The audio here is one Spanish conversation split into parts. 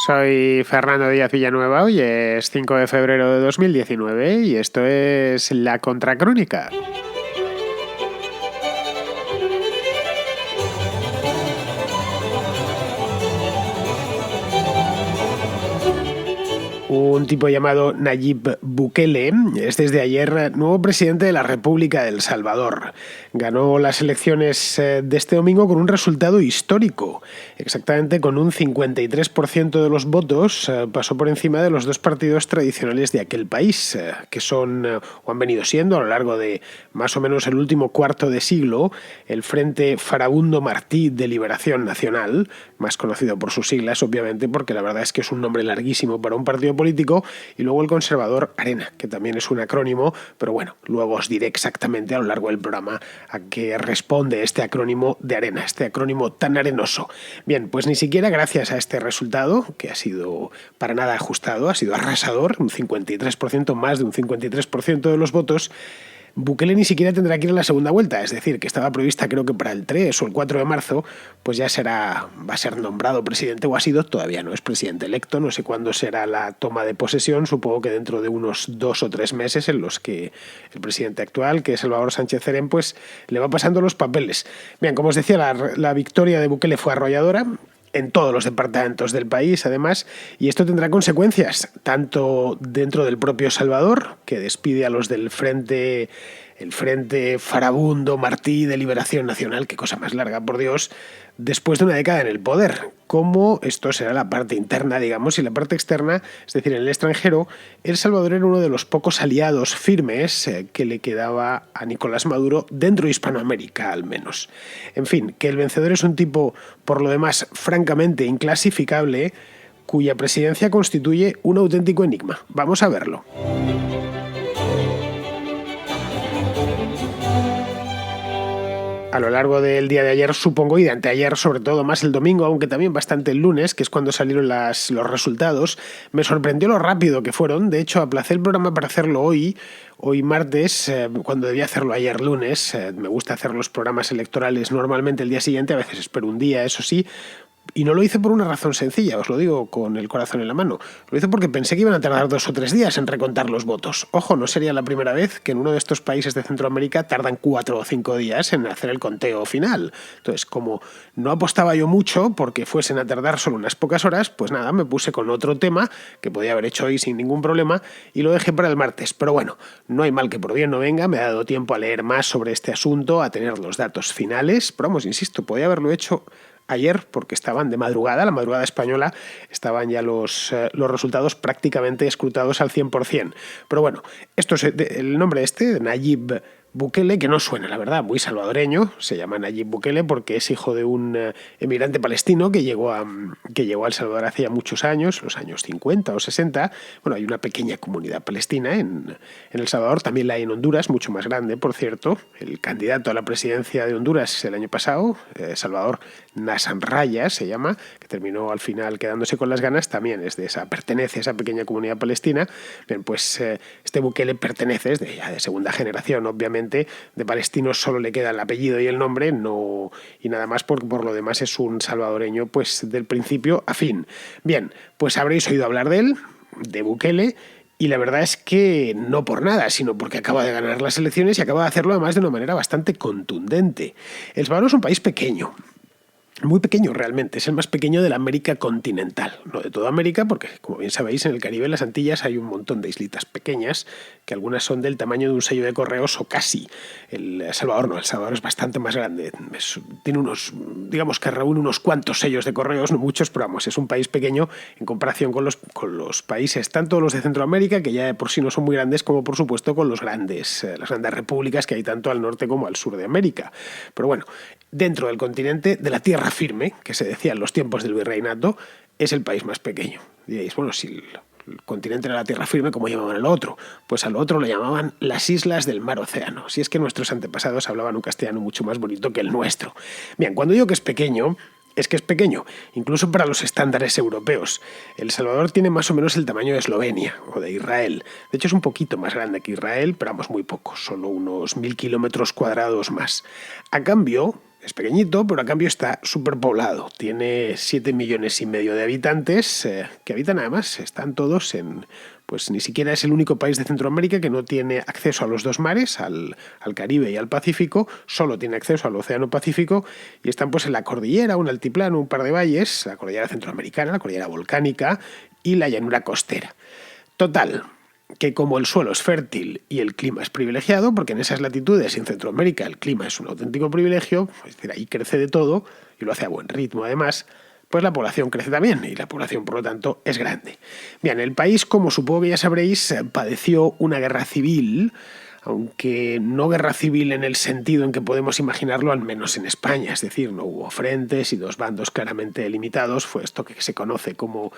Soy Fernando Díaz Villanueva, hoy es 5 de febrero de 2019 y esto es La Contracrónica. Un tipo llamado Nayib Bukele es desde ayer nuevo presidente de la República de El Salvador. Ganó las elecciones de este domingo con un resultado histórico. Exactamente con un 53% de los votos pasó por encima de los dos partidos tradicionales de aquel país, que son o han venido siendo a lo largo de más o menos el último cuarto de siglo el Frente Farabundo Martí de Liberación Nacional, más conocido por sus siglas, obviamente, porque la verdad es que es un nombre larguísimo para un partido político, y luego el conservador Arena, que también es un acrónimo, pero bueno, luego os diré exactamente a lo largo del programa a qué responde este acrónimo de Arena, este acrónimo tan arenoso. Bien, pues ni siquiera gracias a este resultado, que ha sido para nada ajustado, ha sido arrasador, un 53%, más de un 53% de los votos, Bukele ni siquiera tendrá que ir a la segunda vuelta, es decir, que estaba prevista creo que para el 3 o el 4 de marzo, pues ya va a ser nombrado presidente, o ha sido, todavía no es presidente electo, no sé cuándo será la toma de posesión, supongo que dentro de unos 2 o 3 meses en los que el presidente actual, que es Salvador Sánchez Serén, pues le va pasando los papeles. Bien, como os decía, la victoria de Bukele fue arrolladora, en todos los departamentos del país, además, y esto tendrá consecuencias, tanto dentro del propio Salvador, que despide a los del el Frente Farabundo Martí de Liberación Nacional, qué cosa más larga, por Dios, después de una década en el poder, como esto será la parte interna, digamos, y la parte externa, es decir, en el extranjero, El Salvador era uno de los pocos aliados firmes que le quedaba a Nicolás Maduro dentro de Hispanoamérica, al menos. En fin, que el vencedor es un tipo, por lo demás, francamente inclasificable, cuya presidencia constituye un auténtico enigma. Vamos a verlo. A lo largo del día de ayer, supongo, y de anteayer, sobre todo más el domingo, aunque también bastante el lunes, que es cuando salieron los resultados, me sorprendió lo rápido que fueron. De hecho, aplacé el programa para hacerlo hoy martes, cuando debía hacerlo ayer lunes. Me gusta hacer los programas electorales normalmente el día siguiente, a veces espero un día, eso sí. Y no lo hice por una razón sencilla, os lo digo con el corazón en la mano. Lo hice porque pensé que iban a tardar 2 o 3 días en recontar los votos. Ojo, no sería la primera vez que en uno de estos países de Centroamérica tardan 4 o 5 días en hacer el conteo final. Entonces, como no apostaba yo mucho porque fuesen a tardar solo unas pocas horas, pues nada, me puse con otro tema que podía haber hecho hoy sin ningún problema y lo dejé para el martes. Pero bueno, no hay mal que por bien no venga, me ha dado tiempo a leer más sobre este asunto, a tener los datos finales. Pero vamos, insisto, podía haberlo hecho ayer, porque estaban de madrugada, la madrugada española, estaban ya los resultados prácticamente escrutados al 100%. Pero bueno, esto es el nombre de Nayib Bukele, que no suena, la verdad, muy salvadoreño. Se llama Nayib Bukele porque es hijo de un emigrante palestino que llegó a El Salvador hace ya muchos años, los años 50 o 60. Bueno, hay una pequeña comunidad palestina en El Salvador, también la hay en Honduras, mucho más grande, por cierto. El candidato a la presidencia de Honduras el año pasado, Salvador Nassan Raya se llama, que terminó al final quedándose con las ganas, también pertenece a esa pequeña comunidad palestina. Bien, pues este Bukele pertenece, es de segunda generación, obviamente. De palestinos solo le queda el apellido y el nombre, no, y nada más, porque por lo demás es un salvadoreño pues del principio a fin. Bien, pues habréis oído hablar de él, de Bukele, y la verdad es que no por nada, sino porque acaba de ganar las elecciones y acaba de hacerlo además de una manera bastante contundente. El Salvador es un país pequeño, muy pequeño realmente, es el más pequeño de la América continental, no de toda América, porque como bien sabéis en el Caribe, en las Antillas, hay un montón de islitas pequeñas, que algunas son del tamaño de un sello de correos o casi. El Salvador no, El Salvador es bastante más grande, tiene digamos que reúne unos cuantos sellos de correos, no muchos, pero vamos, es un país pequeño en comparación con los países, tanto los de Centroamérica, que ya de por sí no son muy grandes, como por supuesto con las grandes repúblicas que hay tanto al norte como al sur de América. Pero bueno, dentro del continente, de la tierra firme, que se decía en los tiempos del virreinato, es el país más pequeño. Diréis, bueno, si el continente era la tierra firme, ¿cómo llamaban al otro? Pues al otro lo llamaban las islas del mar océano. Si es que nuestros antepasados hablaban un castellano mucho más bonito que el nuestro. Bien, cuando digo que es pequeño, es que es pequeño, incluso para los estándares europeos. El Salvador tiene más o menos el tamaño de Eslovenia o de Israel. De hecho, es un poquito más grande que Israel, pero vamos, muy poco, solo unos 1000 kilómetros cuadrados más. A cambio, Es pequeñito, pero a cambio está superpoblado. Tiene 7,5 millones de habitantes que habitan, además, están todos en... Pues ni siquiera es el único país de Centroamérica que no tiene acceso a los dos mares, al Caribe y al Pacífico, solo tiene acceso al Océano Pacífico y están pues en la cordillera, un altiplano, un par de valles, la cordillera centroamericana, la cordillera volcánica y la llanura costera. Total, que como el suelo es fértil y el clima es privilegiado, porque en esas latitudes y en Centroamérica el clima es un auténtico privilegio, es decir, ahí crece de todo y lo hace a buen ritmo además, pues la población crece también y la población, por lo tanto, es grande. Bien, el país, como supongo que ya sabréis, padeció una guerra civil, aunque no guerra civil en el sentido en que podemos imaginarlo, al menos en España. Es decir, no hubo frentes y dos bandos claramente delimitados. Fue esto que se conoce como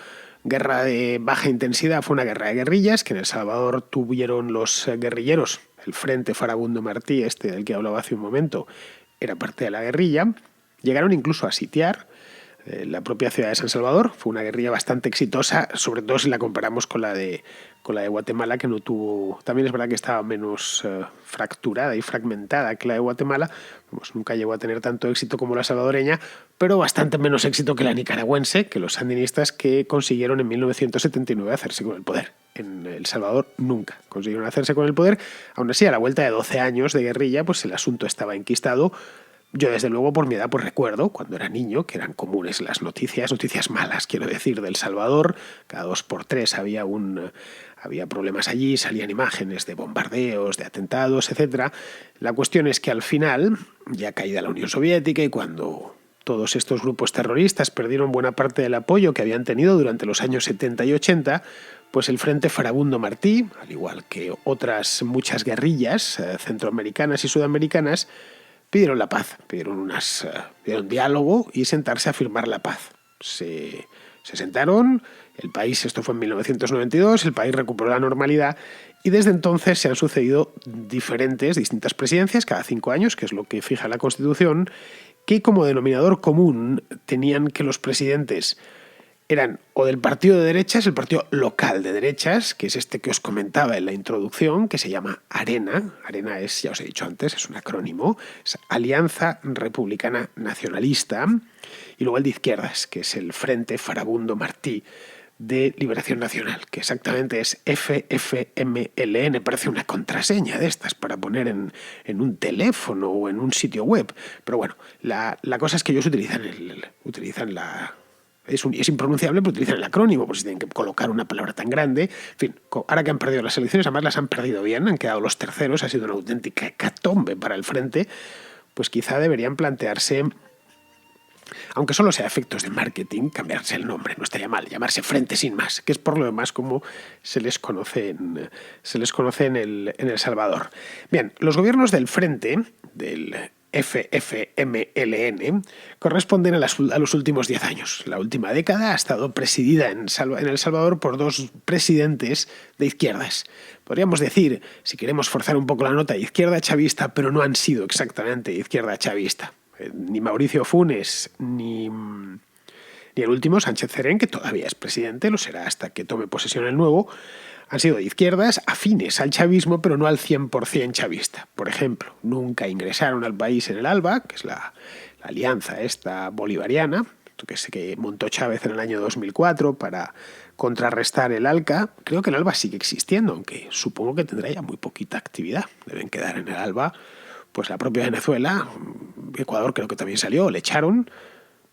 guerra de baja intensidad. Fue una guerra de guerrillas que en El Salvador tuvieron los guerrilleros. El Frente Farabundo Martí, este del que hablaba hace un momento, era parte de la guerrilla. Llegaron incluso a sitiar la propia ciudad de San Salvador. Fue una guerrilla bastante exitosa, sobre todo si la comparamos con la de Guatemala, que no tuvo... También es verdad que estaba menos fracturada y fragmentada que la de Guatemala. Pues nunca llegó a tener tanto éxito como la salvadoreña, pero bastante menos éxito que la nicaragüense, que los sandinistas que consiguieron en 1979 hacerse con el poder. En El Salvador nunca consiguieron hacerse con el poder. Aún así, a la vuelta de 12 años de guerrilla, pues el asunto estaba enquistado. Yo, desde luego, por mi edad, pues recuerdo, cuando era niño, que eran comunes las noticias malas, quiero decir, de El Salvador. Cada 2 por 3 había problemas allí, salían imágenes de bombardeos, de atentados, etc. La cuestión es que al final, ya caída la Unión Soviética y cuando todos estos grupos terroristas perdieron buena parte del apoyo que habían tenido durante los años 70 y 80, pues el Frente Farabundo Martí, al igual que otras muchas guerrillas centroamericanas y sudamericanas, pidieron la paz, pidieron diálogo y sentarse a firmar la paz. Se sentaron, el país, esto fue en 1992, el país recuperó la normalidad y desde entonces se han sucedido distintas presidencias, cada 5 años, que es lo que fija la Constitución, que como denominador común tenían que los presidentes eran o del partido de derechas, el partido local de derechas, que es este que os comentaba en la introducción, que se llama ARENA. ARENA es, ya os he dicho antes, es un acrónimo, es Alianza Republicana Nacionalista. Y luego el de izquierdas, que es el Frente Farabundo Martí de Liberación Nacional, que exactamente es FFMLN. Parece una contraseña de estas para poner en un teléfono o en un sitio web. Pero bueno, la cosa es que ellos utilizan la... Es impronunciable, pero utilizan el acrónimo, por si tienen que colocar una palabra tan grande. En fin, ahora que han perdido las elecciones, además las han perdido bien, han quedado los terceros, ha sido una auténtica hecatombe para el frente, pues quizá deberían plantearse, aunque solo sea efectos de marketing, cambiarse el nombre. No estaría mal, llamarse Frente Sin Más, que es por lo demás como se les conoce en El Salvador. Bien, los gobiernos del frente, del FFMLN, corresponden a los últimos 10 años. La última década ha estado presidida en El Salvador por 2 presidentes de izquierdas. Podríamos decir, si queremos forzar un poco la nota, izquierda chavista, pero no han sido exactamente izquierda chavista. Ni Mauricio Funes, ni el último, Sánchez Cerén, que todavía es presidente, lo será hasta que tome posesión el nuevo, han sido de izquierdas afines al chavismo, pero no al 100% chavista. Por ejemplo, nunca ingresaron al país en el ALBA, que es la alianza esta bolivariana, que montó Chávez en el año 2004 para contrarrestar el ALCA. Creo que el ALBA sigue existiendo, aunque supongo que tendrá ya muy poquita actividad. Deben quedar en el ALBA pues la propia Venezuela, Ecuador creo que también salió, le echaron,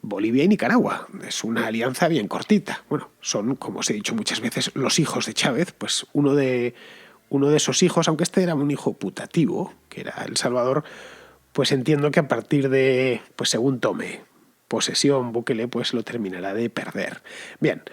Bolivia y Nicaragua. Es una alianza bien cortita. Bueno, son, como os he dicho muchas veces, los hijos de Chávez. Pues uno de esos hijos, aunque este era un hijo putativo, que era El Salvador, pues entiendo que a partir de, pues según tome posesión Bukele, pues lo terminará de perder. Bien,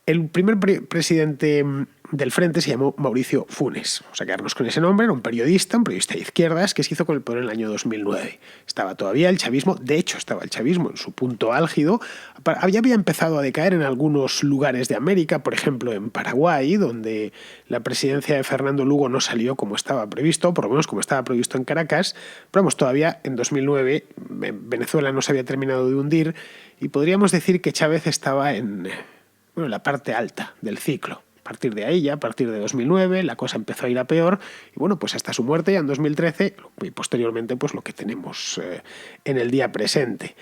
el primer presidente del Frente se llamó Mauricio Funes. Vamos a quedarnos con ese nombre. Era un periodista de izquierdas que se hizo con el poder en el año 2009. Estaba todavía el chavismo, de hecho estaba el chavismo en su punto álgido. Ya había empezado a decaer en algunos lugares de América, por ejemplo en Paraguay, donde la presidencia de Fernando Lugo no salió como estaba previsto, por lo menos como estaba previsto en Caracas. Pero vamos, todavía en 2009 Venezuela no se había terminado de hundir y podríamos decir que Chávez estaba en la parte alta del ciclo. partir de ahí, ya a partir de 2009, la cosa empezó a ir a peor y bueno, pues hasta su muerte ya en 2013 y posteriormente pues lo que tenemos en el día presente.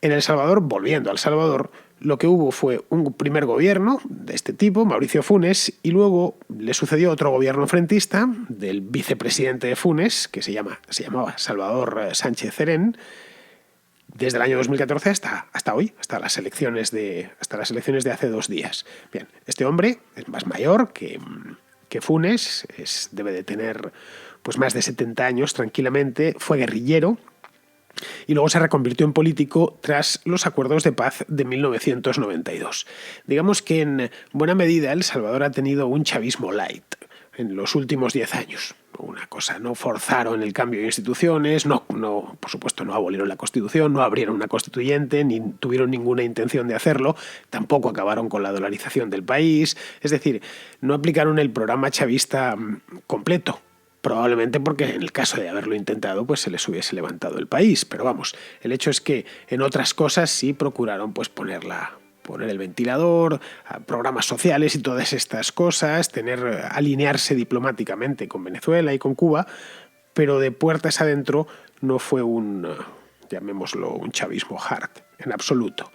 En El Salvador, volviendo a El Salvador, lo que hubo fue un primer gobierno de este tipo, Mauricio Funes, y luego le sucedió otro gobierno frentista del vicepresidente de Funes, que se llamaba Salvador Sánchez Cerén, desde el año 2014 hasta hoy, hasta las elecciones de hace 2 días. Bien, este hombre es más mayor que Funes, debe de tener pues más de 70 años tranquilamente, fue guerrillero, y luego se reconvirtió en político tras los acuerdos de paz de 1992. Digamos que en buena medida El Salvador ha tenido un chavismo light en los últimos 10 años. Una cosa, no forzaron el cambio de instituciones, por supuesto no abolieron la Constitución, no abrieron una constituyente, ni tuvieron ninguna intención de hacerlo, tampoco acabaron con la dolarización del país, es decir, no aplicaron el programa chavista completo. Probablemente porque en el caso de haberlo intentado pues se les hubiese levantado el país. Pero vamos, el hecho es que en otras cosas sí procuraron pues poner el ventilador, programas sociales y todas estas cosas, alinearse diplomáticamente con Venezuela y con Cuba, pero de puertas adentro no fue llamémoslo, un chavismo hard, en absoluto.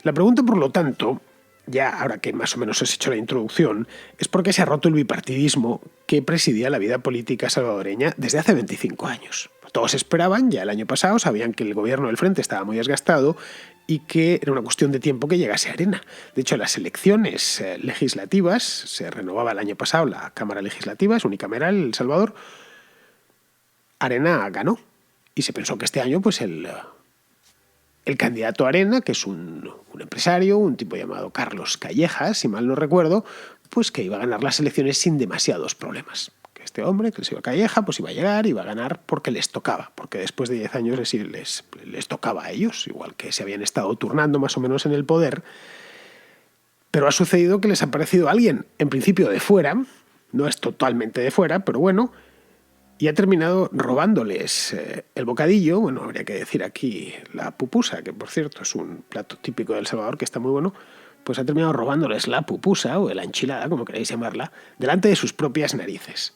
La pregunta, por lo tanto, ya ahora que más o menos has hecho la introducción, es por qué se ha roto el bipartidismo que presidía la vida política salvadoreña desde hace 25 años. Todos esperaban, ya el año pasado, sabían que el gobierno del Frente estaba muy desgastado y que era una cuestión de tiempo que llegase Arena. De hecho, las elecciones legislativas, se renovaba el año pasado la Cámara Legislativa, es unicameral El Salvador, Arena ganó y se pensó que este año pues el candidato Arena, que es un empresario, un tipo llamado Carlos Callejas, si mal no recuerdo, pues que iba a ganar las elecciones sin demasiados problemas. Que este hombre, que el señor Calleja, pues iba a llegar, iba a ganar porque les tocaba, porque después de 10 años les tocaba a ellos, igual que se habían estado turnando más o menos en el poder. Pero ha sucedido que les ha aparecido alguien, en principio de fuera, no es totalmente de fuera, pero bueno, y ha terminado robándoles el bocadillo, bueno, habría que decir aquí la pupusa, que por cierto es un plato típico de El Salvador que está muy bueno, pues ha terminado robándoles la pupusa o la enchilada, como queráis llamarla, delante de sus propias narices.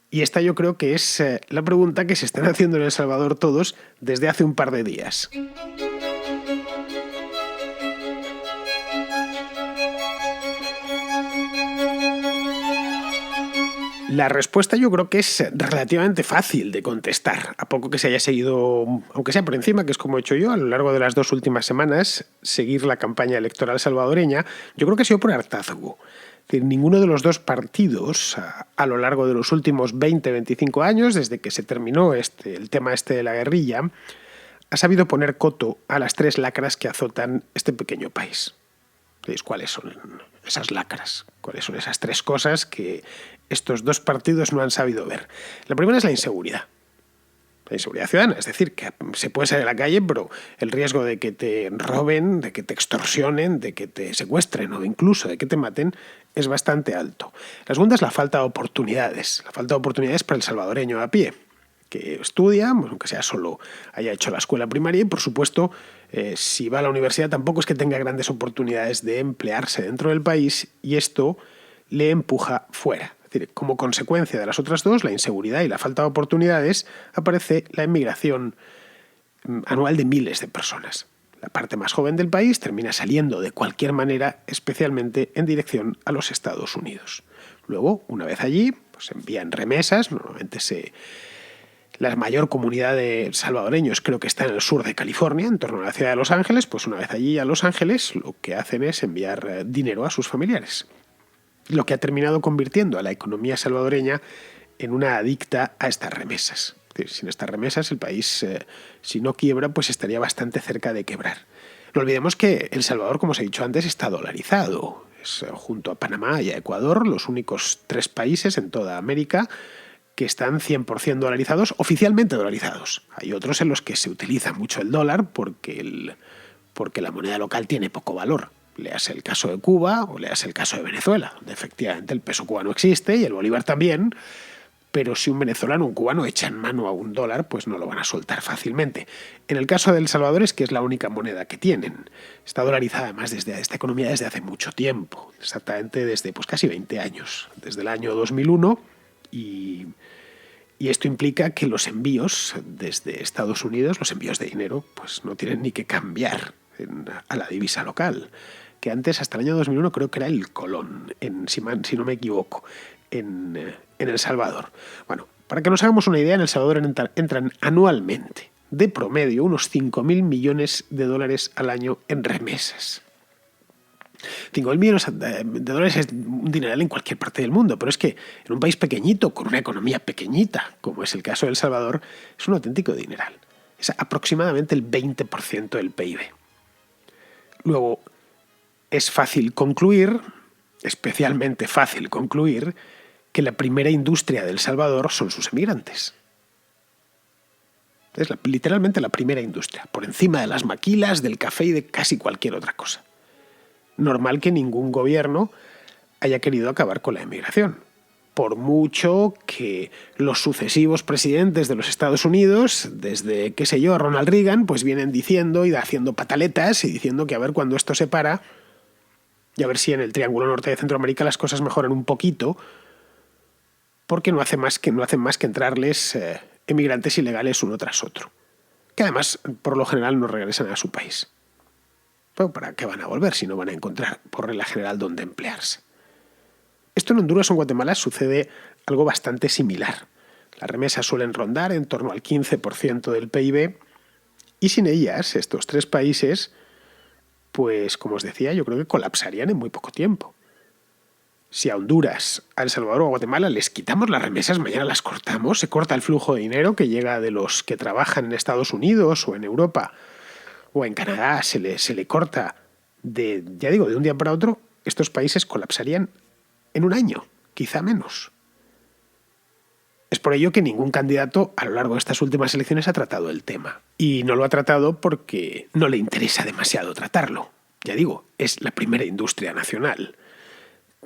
Y esta yo creo que es la pregunta que se están haciendo en El Salvador todos desde hace un par de días. La respuesta yo creo que es relativamente fácil de contestar, a poco que se haya seguido, aunque sea por encima, que es como he hecho yo a lo largo de las 2 últimas semanas, seguir la campaña electoral salvadoreña. Yo creo que ha sido por hartazgo. Es decir, ninguno de los dos partidos a lo largo de los últimos 20-25 años, desde que se terminó el tema de la guerrilla, ha sabido poner coto a las 3 lacras que azotan este pequeño país. ¿Sabéis cuáles son esas lacras? ¿Cuáles son esas 3 cosas que estos 2 partidos no han sabido ver? La primera es la inseguridad. La inseguridad ciudadana, es decir, que se puede salir a la calle, pero el riesgo de que te roben, de que te extorsionen, de que te secuestren o incluso de que te maten es bastante alto. La segunda es la falta de oportunidades. La falta de oportunidades para el salvadoreño a pie, que estudia, aunque sea solo haya hecho la escuela primaria y, por supuesto, si va a la universidad tampoco es que tenga grandes oportunidades de emplearse dentro del país y esto le empuja fuera. Es decir, como consecuencia de las otras dos, la inseguridad y la falta de oportunidades, aparece la emigración anual de miles de personas. La parte más joven del país termina saliendo de cualquier manera, especialmente en dirección a los Estados Unidos. Luego, una vez allí, pues envían remesas, normalmente la mayor comunidad de salvadoreños creo que está en el sur de California, en torno a la ciudad de Los Ángeles, pues una vez allí a Los Ángeles lo que hacen es enviar dinero a sus familiares. Lo que ha terminado convirtiendo a la economía salvadoreña en una adicta a estas remesas. Es decir, sin estas remesas el país, si no quiebra, pues estaría bastante cerca de quebrar. No olvidemos que El Salvador, como os he dicho antes, está dolarizado. Es, junto a Panamá y a Ecuador, los únicos 3 países en toda América que están 100% dolarizados, oficialmente dolarizados. Hay otros en los que se utiliza mucho el dólar porque la moneda local tiene poco valor. Leas el caso de Cuba o leas el caso de Venezuela, donde efectivamente el peso cubano existe y el bolívar también, pero si un venezolano o un cubano echan mano a un dólar, pues no lo van a soltar fácilmente. En el caso de El Salvador es que es la única moneda que tienen. Está dolarizada además desde esta economía desde hace mucho tiempo, exactamente desde pues casi 20 años, desde el año 2001, y esto implica que los envíos desde Estados Unidos, los envíos de dinero, pues no tienen ni que cambiar a la divisa local, que antes, hasta el año 2001, creo que era el colón, si no me equivoco, en El Salvador. Bueno, para que nos hagamos una idea, en El Salvador entran anualmente, de promedio, unos 5.000 millones de dólares al año en remesas. 5.000 millones de dólares es un dineral en cualquier parte del mundo, pero es que en un país pequeñito, con una economía pequeñita, como es el caso de El Salvador, es un auténtico dineral. Es aproximadamente el 20% del PIB. Luego, es fácil concluir, especialmente fácil concluir, que la primera industria de El Salvador son sus emigrantes. Es literalmente la primera industria, por encima de las maquilas, del café y de casi cualquier otra cosa. Normal que ningún gobierno haya querido acabar con la emigración, por mucho que los sucesivos presidentes de los Estados Unidos, desde, qué sé yo, Ronald Reagan, pues vienen diciendo y haciendo pataletas y diciendo que a ver cuándo esto se para y a ver si en el Triángulo Norte de Centroamérica las cosas mejoran un poquito, porque no hacen más que entrarles emigrantes ilegales uno tras otro, que además por lo general no regresan a su país. Pero ¿para qué van a volver si no van a encontrar por regla general dónde emplearse? Esto en Honduras o en Guatemala sucede algo bastante similar. Las remesas suelen rondar en torno al 15% del PIB y sin ellas, estos tres países, pues como os decía, yo creo que colapsarían en muy poco tiempo. Si a Honduras, a El Salvador o a Guatemala les quitamos las remesas, mañana las cortamos, se corta el flujo de dinero que llega de los que trabajan en Estados Unidos o en Europa o en Canadá, se le corta de un día para otro, estos países colapsarían en un año, quizá menos. Es por ello que ningún candidato a lo largo de estas últimas elecciones ha tratado el tema. Y no lo ha tratado porque no le interesa demasiado tratarlo. Ya digo, es la primera industria nacional.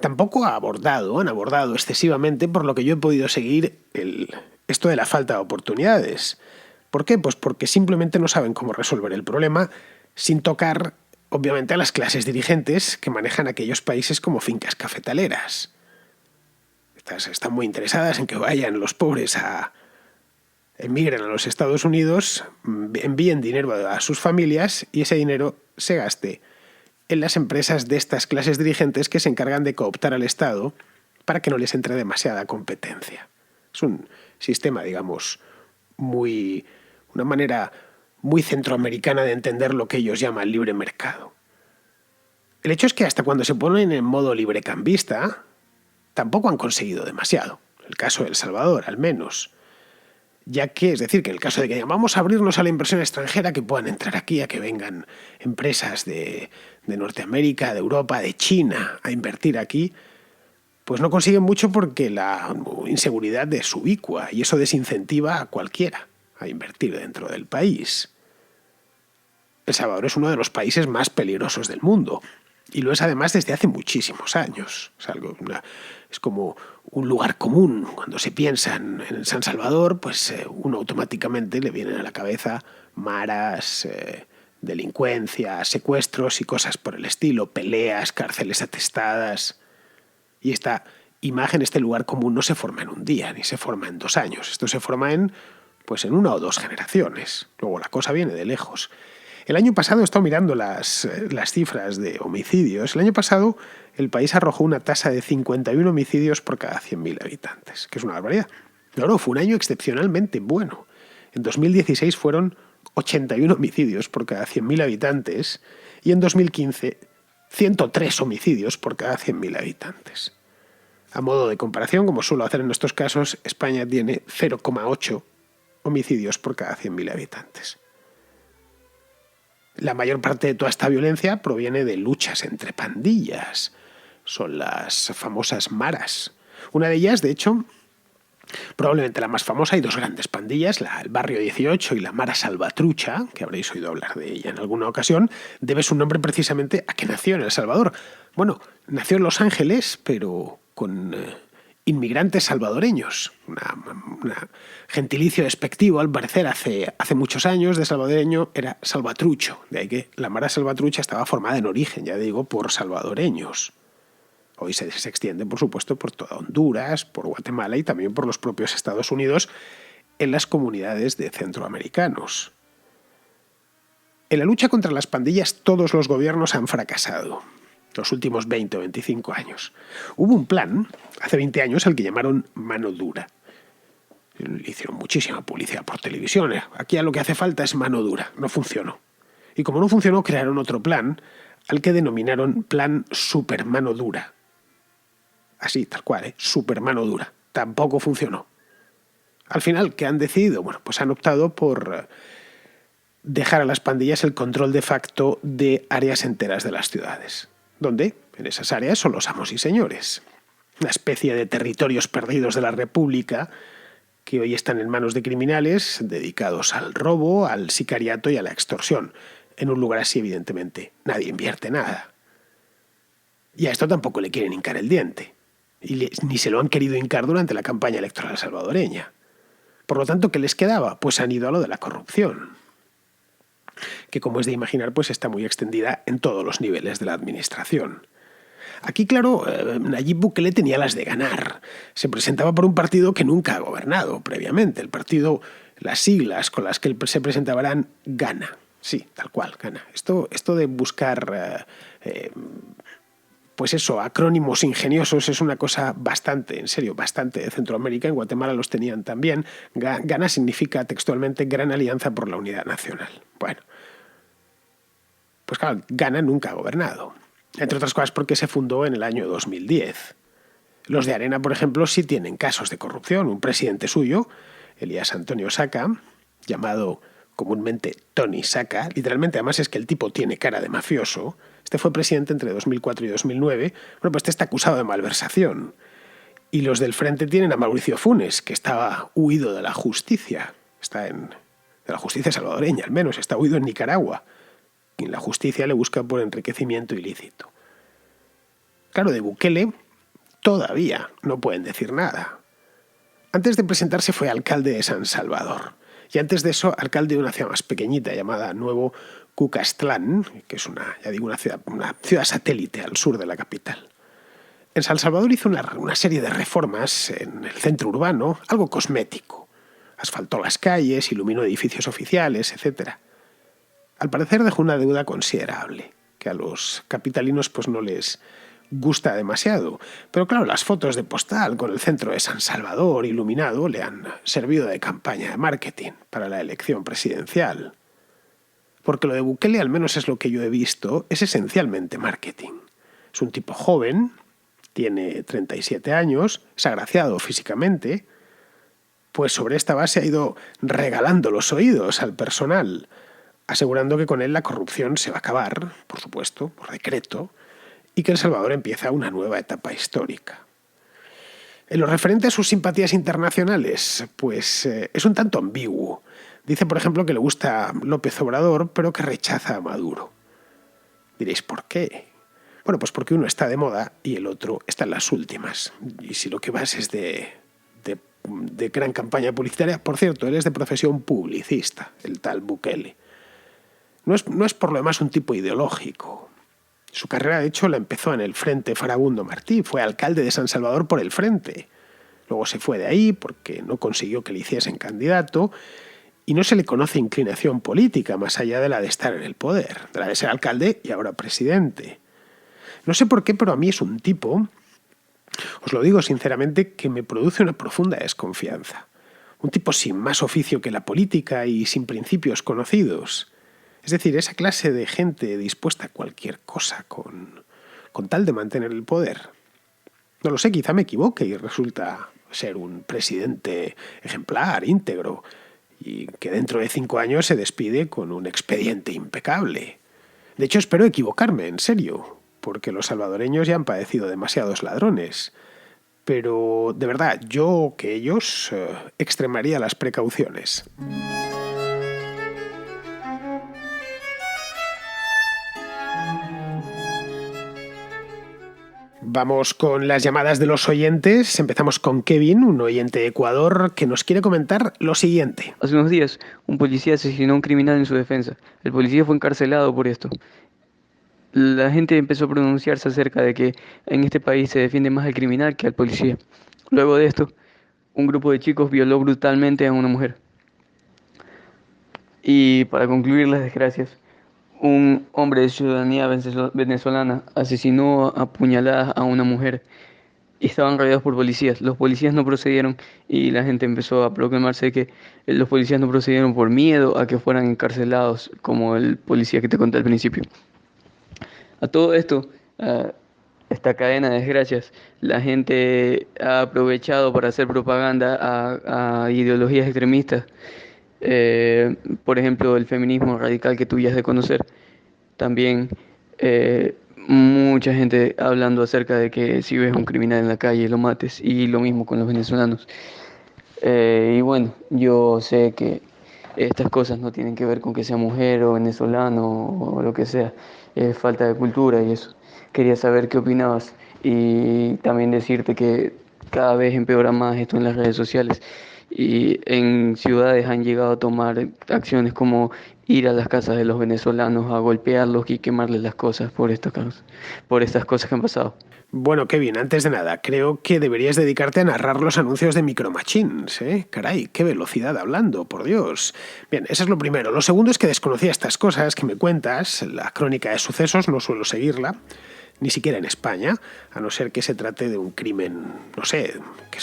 Tampoco han abordado excesivamente, por lo que yo he podido seguir, esto de la falta de oportunidades. ¿Por qué? Pues porque simplemente no saben cómo resolver el problema sin tocar, obviamente, a las clases dirigentes que manejan aquellos países como fincas cafetaleras. Estas están muy interesadas en que vayan los pobres emigren a los Estados Unidos, envíen dinero a sus familias y ese dinero se gaste en las empresas de estas clases dirigentes que se encargan de cooptar al Estado para que no les entre demasiada competencia. Es un sistema, digamos, una manera muy centroamericana de entender lo que ellos llaman libre mercado. El hecho es que hasta cuando se ponen en modo librecambista, tampoco han conseguido demasiado. El caso de El Salvador, al menos. Ya que, es decir, que en el caso de que vamos a abrirnos a la inversión extranjera, que puedan entrar aquí, a que vengan empresas de Norteamérica, de Europa, de China a invertir aquí, pues no consiguen mucho porque la inseguridad es ubicua y eso desincentiva a cualquiera a invertir dentro del país. El Salvador es uno de los países más peligrosos del mundo y lo es además desde hace muchísimos años. Es como un lugar común. Cuando se piensa en San Salvador, pues uno automáticamente le vienen a la cabeza maras, delincuencia, secuestros y cosas por el estilo, peleas, cárceles atestadas. Y esta imagen, este lugar común, no se forma en un día, ni se forma en 2 años. Esto se forma en 1 o 2 generaciones. Luego la cosa viene de lejos. El año pasado he estado mirando las cifras de homicidios. El año pasado el país arrojó una tasa de 51 homicidios por cada 100.000 habitantes, que es una barbaridad. Claro, fue un año excepcionalmente bueno. En 2016 fueron 81 homicidios por cada 100.000 habitantes y en 2015 103 homicidios por cada 100.000 habitantes. A modo de comparación, como suelo hacer en estos casos, España tiene 0,8 homicidios por cada 100.000 habitantes. La mayor parte de toda esta violencia proviene de luchas entre pandillas. Son las famosas maras. Una de ellas, de hecho, probablemente la más famosa, hay 2 grandes pandillas, el Barrio 18 y la Mara Salvatrucha, que habréis oído hablar de ella en alguna ocasión, debe su nombre precisamente a que nació en El Salvador. Bueno, nació en Los Ángeles, pero con inmigrantes salvadoreños. Una gentilicio despectivo, al parecer, hace muchos años de salvadoreño era salvatrucho. De ahí que la Mara Salvatrucha estaba formada en origen, ya digo, por salvadoreños. Hoy se extiende, por supuesto, por toda Honduras, por Guatemala y también por los propios Estados Unidos en las comunidades de centroamericanos. En la lucha contra las pandillas todos los gobiernos han fracasado. Los últimos 20 o 25 años. Hubo un plan, hace 20 años, al que llamaron mano dura. Le hicieron muchísima publicidad por televisión. Aquí lo que hace falta es mano dura. No funcionó. Y como no funcionó, crearon otro plan, al que denominaron plan super mano dura. Así, tal cual, super mano dura. Tampoco funcionó. Al final, ¿qué han decidido? Bueno, pues han optado por dejar a las pandillas el control de facto de áreas enteras de las ciudades, donde en esas áreas son los amos y señores. Una especie de territorios perdidos de la República que hoy están en manos de criminales dedicados al robo, al sicariato y a la extorsión. En un lugar así, evidentemente, nadie invierte nada. Y a esto tampoco le quieren hincar el diente. Ni se lo han querido hincar durante la campaña electoral salvadoreña. Por lo tanto, ¿qué les quedaba? Pues han ido a lo de la corrupción, que, como es de imaginar, pues está muy extendida en todos los niveles de la administración. Aquí, claro, Nayib Bukele tenía las de ganar. Se presentaba por un partido que nunca ha gobernado previamente. El partido, las siglas con las que él se presentaba eran Gana. Sí, tal cual, Gana. Esto de buscar, pues eso, acrónimos ingeniosos es una cosa bastante, en serio, bastante de Centroamérica. En Guatemala los tenían también. Gana significa textualmente Gran Alianza por la Unidad Nacional. Bueno, pues claro, Gana nunca ha gobernado. Entre otras cosas porque se fundó en el año 2010. Los de Arena, por ejemplo, sí tienen casos de corrupción. Un presidente suyo, Elías Antonio Saca, llamado comúnmente Tony Saca, literalmente además es que el tipo tiene cara de mafioso. Este fue presidente entre 2004 y 2009. Bueno, pues este está acusado de malversación. Y los del frente tienen a Mauricio Funes, que estaba huido de la justicia. De la justicia salvadoreña, al menos. Está huido en Nicaragua. Y la justicia le busca por enriquecimiento ilícito. Claro, de Bukele todavía no pueden decir nada. Antes de presentarse fue alcalde de San Salvador. Y antes de eso, alcalde de una ciudad más pequeñita llamada Nuevo Cucaxtlán, que es una ciudad satélite al sur de la capital. En San Salvador hizo una serie de reformas en el centro urbano, algo cosmético. Asfaltó las calles, iluminó edificios oficiales, etc. Al parecer dejó una deuda considerable, que a los capitalinos pues no les gusta demasiado. Pero claro, las fotos de postal con el centro de San Salvador iluminado le han servido de campaña de marketing para la elección presidencial. Porque lo de Bukele, al menos es lo que yo he visto, es esencialmente marketing. Es un tipo joven, tiene 37 años, es agraciado físicamente, pues sobre esta base ha ido regalando los oídos al personal, asegurando que con él la corrupción se va a acabar, por supuesto, por decreto, y que El Salvador empieza una nueva etapa histórica. En lo referente a sus simpatías internacionales, pues es un tanto ambiguo. Dice, por ejemplo, que le gusta López Obrador, pero que rechaza a Maduro. Diréis, ¿por qué? Bueno, pues porque uno está de moda y el otro está en las últimas. Y si lo que vas es de gran campaña publicitaria, por cierto, él es de profesión publicista, el tal Bukele. No es por lo demás un tipo ideológico. Su carrera, de hecho, la empezó en el Frente Farabundo Martí. Fue alcalde de San Salvador por el Frente. Luego se fue de ahí porque no consiguió que le hiciesen candidato y no se le conoce inclinación política más allá de la de estar en el poder, de la de ser alcalde y ahora presidente. No sé por qué, pero a mí es un tipo, os lo digo sinceramente, que me produce una profunda desconfianza. Un tipo sin más oficio que la política y sin principios conocidos. Es decir, esa clase de gente dispuesta a cualquier cosa con tal de mantener el poder. No lo sé, quizá me equivoque y resulta ser un presidente ejemplar, íntegro, y que dentro de 5 años se despide con un expediente impecable. De hecho, espero equivocarme, en serio, porque los salvadoreños ya han padecido demasiados ladrones. Pero, de verdad, yo que ellos extremaría las precauciones. Vamos con las llamadas de los oyentes. Empezamos con Kevin, un oyente de Ecuador, que nos quiere comentar lo siguiente. Hace unos días, un policía asesinó a un criminal en su defensa. El policía fue encarcelado por esto. La gente empezó a pronunciarse acerca de que en este país se defiende más al criminal que al policía. Luego de esto, un grupo de chicos violó brutalmente a una mujer. Y para concluir las desgracias, un hombre de ciudadanía venezolana asesinó a puñaladas a una mujer y estaban rodeados por policías. Los policías no procedieron y la gente empezó a proclamarse que los policías no procedieron por miedo a que fueran encarcelados, como el policía que te conté al principio. A todo esto, a esta cadena de desgracias, la gente ha aprovechado para hacer propaganda a ideologías extremistas. Por ejemplo, el feminismo radical que tú ya has de conocer. También mucha gente hablando acerca de que si ves a un criminal en la calle lo mates, y lo mismo con los venezolanos. Y bueno, yo sé que estas cosas no tienen que ver con que sea mujer o venezolano o lo que sea, es falta de cultura y eso. Quería saber qué opinabas y también decirte que cada vez empeora más esto en las redes sociales y en ciudades han llegado a tomar acciones como ir a las casas de los venezolanos a golpearlos y quemarles las cosas por estas cosas que han pasado. Bueno, Kevin, antes de nada, creo que deberías dedicarte a narrar los anuncios de Micro Machines, ¿eh? Caray, qué velocidad hablando, por Dios. Bien, eso es lo primero. Lo segundo es que desconocía estas cosas que me cuentas. La crónica de sucesos no suelo seguirla, ni siquiera en España, a no ser que se trate de un crimen, no sé,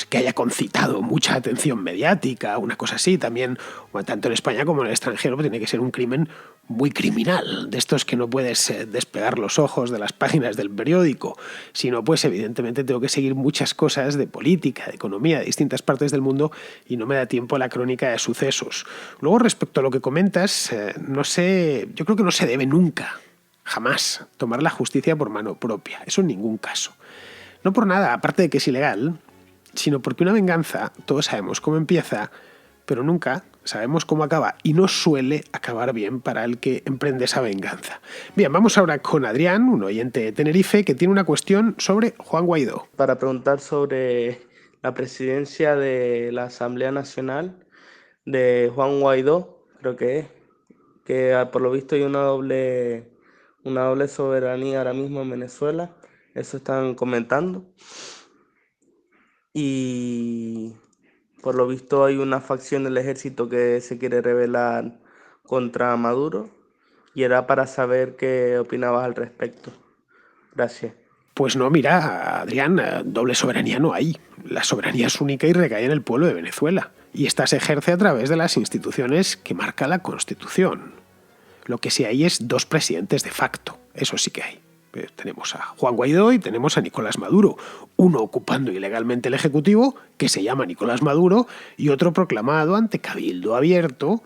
que haya concitado mucha atención mediática, una cosa así. También, tanto en España como en el extranjero, tiene que ser un crimen muy criminal, de estos que no puedes despegar los ojos de las páginas del periódico. Si no, pues evidentemente tengo que seguir muchas cosas de política, de economía, de distintas partes del mundo y no me da tiempo a la crónica de sucesos. Luego, respecto a lo que comentas, no sé, yo creo que no se debe nunca, jamás, tomar la justicia por mano propia. Eso en ningún caso. No por nada, aparte de que es ilegal, sino porque una venganza, todos sabemos cómo empieza, pero nunca sabemos cómo acaba y no suele acabar bien para el que emprende esa venganza. Bien, vamos ahora con Adrián, un oyente de Tenerife, que tiene una cuestión sobre Juan Guaidó. Para preguntar sobre la presidencia de la Asamblea Nacional de Juan Guaidó, creo que por lo visto hay una doble soberanía ahora mismo en Venezuela, eso están comentando, y por lo visto hay una facción del ejército que se quiere rebelar contra Maduro, y era para saber qué opinabas al respecto. Gracias. Pues no, mira, Adrián, doble soberanía no hay. La soberanía es única y recae en el pueblo de Venezuela. Y esta se ejerce a través de las instituciones que marca la Constitución. Lo que sí hay es dos presidentes de facto. Eso sí que hay. Tenemos a Juan Guaidó y tenemos a Nicolás Maduro. Uno ocupando ilegalmente el Ejecutivo, que se llama Nicolás Maduro, y otro proclamado ante Cabildo Abierto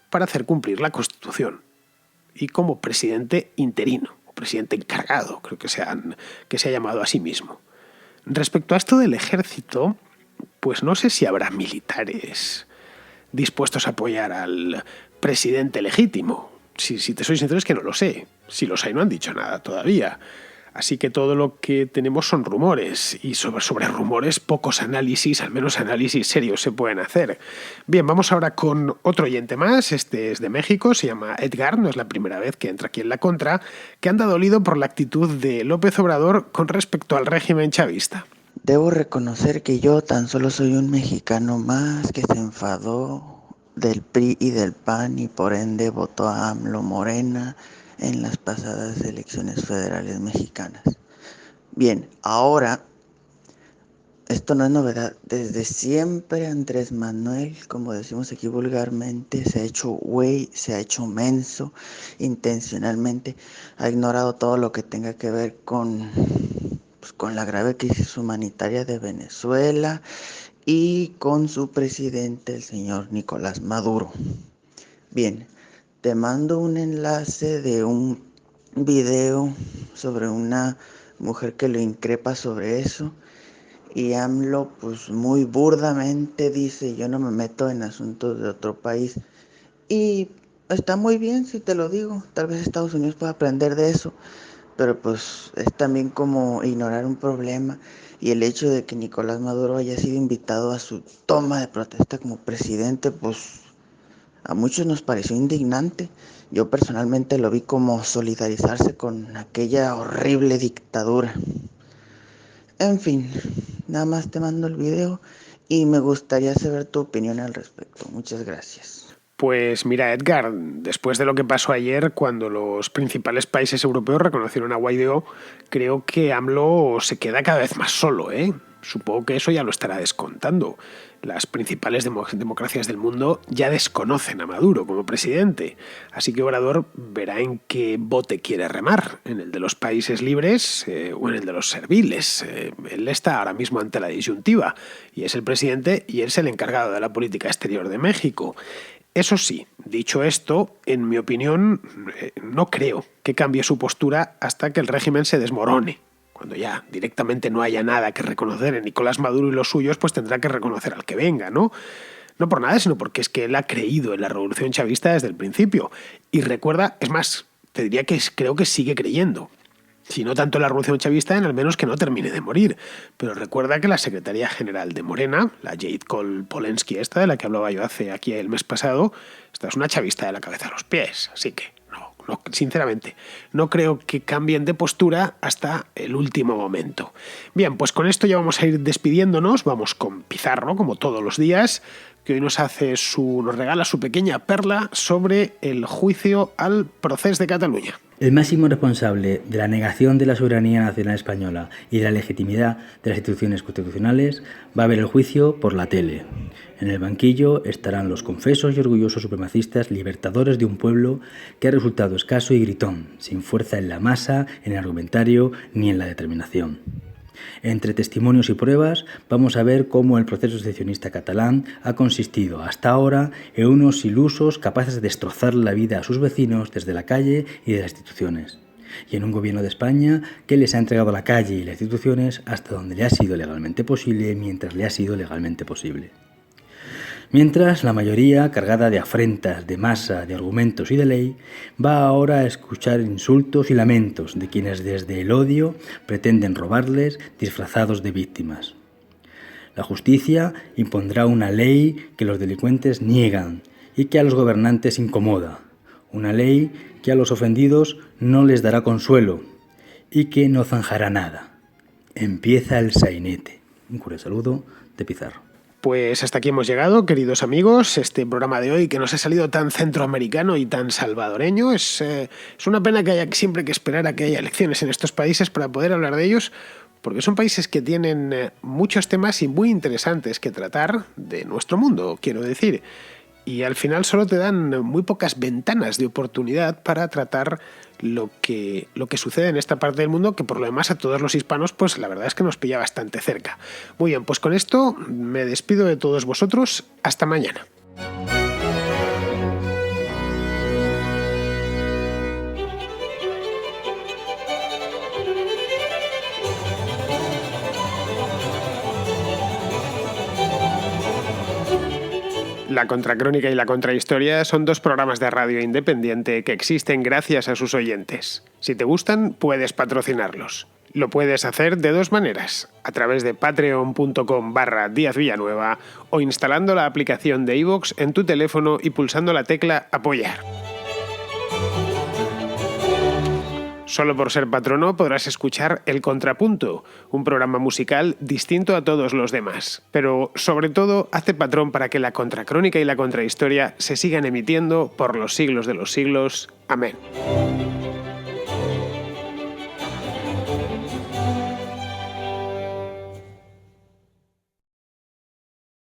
para hacer cumplir la Constitución. Y como presidente interino, o presidente encargado, creo que se ha llamado a sí mismo. Respecto a esto del ejército, pues no sé si habrá militares dispuestos a apoyar al presidente legítimo. Si te soy sincero es que no lo sé. Si los hay no han dicho nada todavía. Así que todo lo que tenemos son rumores y sobre rumores pocos análisis, al menos análisis serios se pueden hacer. Bien, vamos ahora con otro oyente más, este es de México, se llama Edgar, no es la primera vez que entra aquí en la contra, que anda dolido por la actitud de López Obrador con respecto al régimen chavista. Debo reconocer que yo tan solo soy un mexicano más que se enfadó del PRI y del PAN y por ende votó a AMLO Morena en las pasadas elecciones federales mexicanas. Bien, ahora, esto no es novedad. Desde siempre Andrés Manuel, como decimos aquí vulgarmente, se ha hecho güey, se ha hecho menso intencionalmente, ha ignorado todo lo que tenga que ver con la grave crisis humanitaria de Venezuela y con su presidente, el señor Nicolás Maduro. Bien, te mando un enlace de un video sobre una mujer que lo increpa sobre eso y AMLO pues muy burdamente dice: yo no me meto en asuntos de otro país. Y está muy bien si te lo digo, tal vez Estados Unidos pueda aprender de eso. pero pues es también como ignorar un problema, y el hecho de que Nicolás Maduro haya sido invitado a su toma de protesta como presidente, pues a muchos nos pareció indignante. Yo personalmente lo vi como solidarizarse con aquella horrible dictadura. En fin, nada más te mando el video y me gustaría saber tu opinión al respecto. Muchas gracias. Pues mira, Edgar, después de lo que pasó ayer, cuando los principales países europeos reconocieron a Guaidó, creo que AMLO se queda cada vez más solo, ¿eh? Supongo que eso ya lo estará descontando. Las principales democracias del mundo ya desconocen a Maduro como presidente, así que Obrador verá en qué bote quiere remar, en el de los países libres o en el de los serviles. Él está ahora mismo ante la disyuntiva, y es el presidente y es el encargado de la política exterior de México. Eso sí, dicho esto, en mi opinión, no creo que cambie su postura hasta que el régimen se desmorone. Cuando ya directamente no haya nada que reconocer en Nicolás Maduro y los suyos, pues tendrá que reconocer al que venga, ¿no? No por nada, sino porque es que él ha creído en la revolución chavista desde el principio. Y recuerda, es más, te diría que creo que sigue creyendo. Si no tanto en la revolución chavista, en al menos que no termine de morir. Pero recuerda que la secretaria general de Morena, la Jade Cole Polensky esta, de la que hablaba yo aquí el mes pasado, esta es una chavista de la cabeza a los pies. Así que, no, sinceramente, no creo que cambien de postura hasta el último momento. Bien, pues con esto ya vamos a ir despidiéndonos. Vamos con Pizarro, como todos los días, que hoy nos regala su pequeña perla sobre el juicio al procés de Cataluña. El máximo responsable de la negación de la soberanía nacional española y de la legitimidad de las instituciones constitucionales va a ver el juicio por la tele. En el banquillo estarán los confesos y orgullosos supremacistas libertadores de un pueblo que ha resultado escaso y gritón, sin fuerza en la masa, en el argumentario ni en la determinación. Entre testimonios y pruebas vamos a ver cómo el proceso secesionista catalán ha consistido hasta ahora en unos ilusos capaces de destrozar la vida a sus vecinos desde la calle y de las instituciones, y en un gobierno de España que les ha entregado la calle y las instituciones hasta donde le ha sido legalmente posible mientras le ha sido legalmente posible. Mientras, la mayoría, cargada de afrentas, de masa, de argumentos y de ley, va ahora a escuchar insultos y lamentos de quienes desde el odio pretenden robarles disfrazados de víctimas. La justicia impondrá una ley que los delincuentes niegan y que a los gobernantes incomoda, una ley que a los ofendidos no les dará consuelo y que no zanjará nada. Empieza el sainete. Un cordial saludo de Pizarro. Pues hasta aquí hemos llegado, queridos amigos. Este programa de hoy, que nos ha salido tan centroamericano y tan salvadoreño, es una pena que haya siempre que esperar a que haya elecciones en estos países para poder hablar de ellos, porque son países que tienen muchos temas y muy interesantes que tratar de nuestro mundo, quiero decir. Y al final solo te dan muy pocas ventanas de oportunidad para tratar lo que sucede en esta parte del mundo, que por lo demás a todos los hispanos, pues la verdad es que nos pilla bastante cerca. Muy bien, pues con esto me despido de todos vosotros. Hasta mañana. La Contracrónica y la Contrahistoria son dos programas de radio independiente que existen gracias a sus oyentes. Si te gustan, puedes patrocinarlos. Lo puedes hacer de dos maneras, a través de patreon.com/Díaz Villanueva o instalando la aplicación de iVoox en tu teléfono y pulsando la tecla Apoyar. Solo por ser patrono podrás escuchar El Contrapunto, un programa musical distinto a todos los demás. Pero, sobre todo, hazte patrón para que la Contracrónica y la Contrahistoria se sigan emitiendo por los siglos de los siglos. Amén.